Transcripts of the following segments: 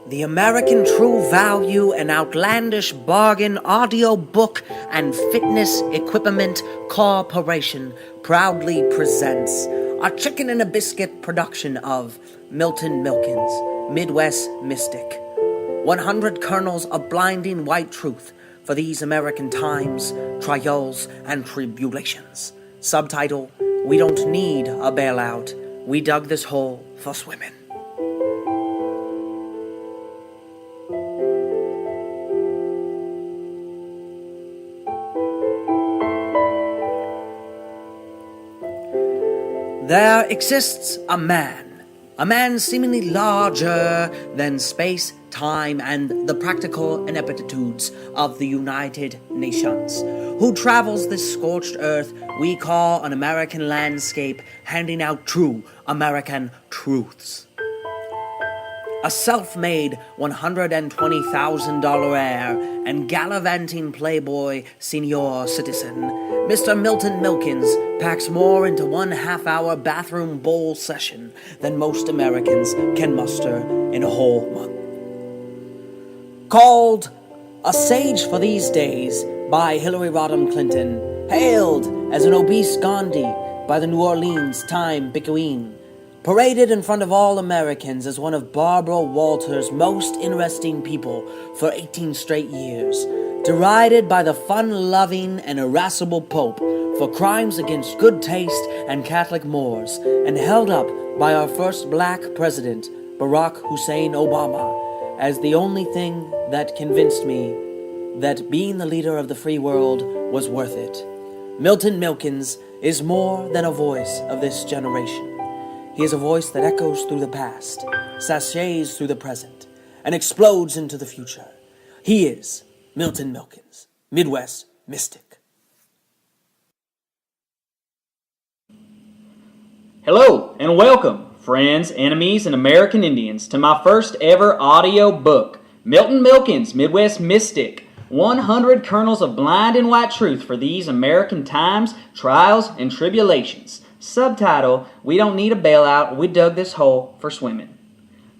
The American True Value and Outlandish Bargain Audiobook and Fitness Equipment Corporation proudly presents a chicken and a biscuit production of Milton Milkins, Midwest Mystic. 100 kernels of blinding white truth for these American times, trials, and tribulations. Subtitle, We Don't Need a Bailout. We dug this hole for swimming. There exists a man seemingly larger than space, time, and the practical ineptitudes of the United Nations, who travels this scorched earth we call an American landscape, handing out true American truths. A self-made $120,000 heir and gallivanting playboy senior citizen, Mr. Milton Milkins packs more into 1 half-hour bathroom bowl session than most Americans can muster in a whole month. Called a sage for these days by Hillary Rodham Clinton, hailed as an obese Ghandi by the New Orleans Time-Picayune, paraded in front of all Americans as one of Barbara Walters' most interesting people for 18 straight years, derided by the fun-loving and irascible Pope for crimes against good taste and Catholic mores, and held up by our first black president, Barack Hussein Obama, as the only thing that convinced me that being the leader of the free world was worth it. Milton Milkins is more than a voice of this generation. He is a voice that echoes through the past, sachets through the present, and explodes into the future. He is Milton Milkins, Midwest Mystic. Hello and welcome, friends, enemies, and American Indians, to my first ever audio book, Milton Milkins, Midwest Mystic, 100 Kernels of Blind and White Truth for These American Times, Trials, and Tribulations. Subtitle, We Don't Need a Bailout, We Dug This Hole for Swimming.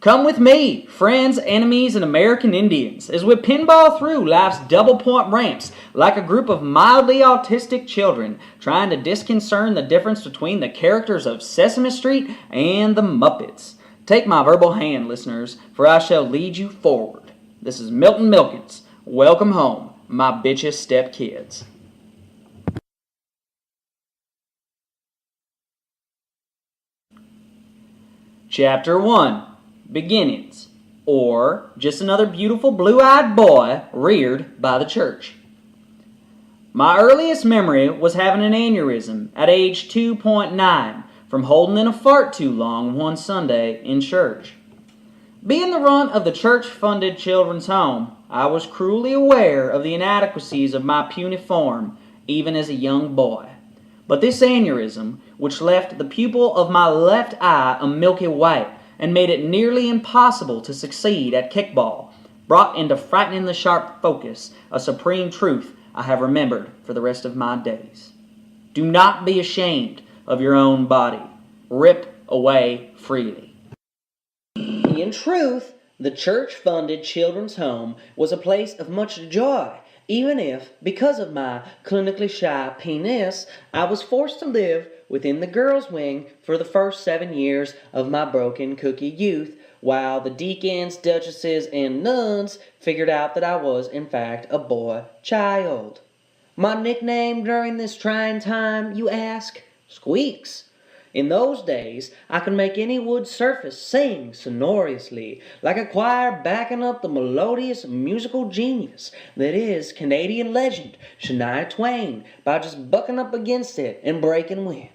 Come with me, friends, enemies, and American Indians, as we pinball through life's double-point ramps like a group of mildly autistic children trying to discern the difference between the characters of Sesame Street and the Muppets. Take my verbal hand, listeners, for I shall lead you forward. This is Milton Milkins. Welcome home, my bitches step kids. Chapter 1, Beginnings, or just another beautiful blue-eyed boy reared by the church. My earliest memory was having an aneurysm at age 2.9 from holding in a fart too long one Sunday in church. Being the runt of the church-funded children's home, I was cruelly aware of the inadequacies of my puny form, even as a young boy. But this aneurysm, which left the pupil of my left eye a milky white and made it nearly impossible to succeed at kickball, brought into frighteningly sharp focus a supreme truth I have remembered for the rest of my days. Do not be ashamed of your own body. Rip away freely. In truth, the church-funded children's home was a place of much joy, even if, because of my clinically shy penis, I was forced to live within the girls' wing for the first 7 years of my broken cookie youth, while the deacons, duchesses, and nuns figured out that I was, in fact, a boy child. My nickname during this trying time, you ask? Squeaks. In those days, I could make any wood surface sing sonorously, like a choir backing up the melodious musical genius that is Canadian legend Shania Twain, by just bucking up against it and breaking wind.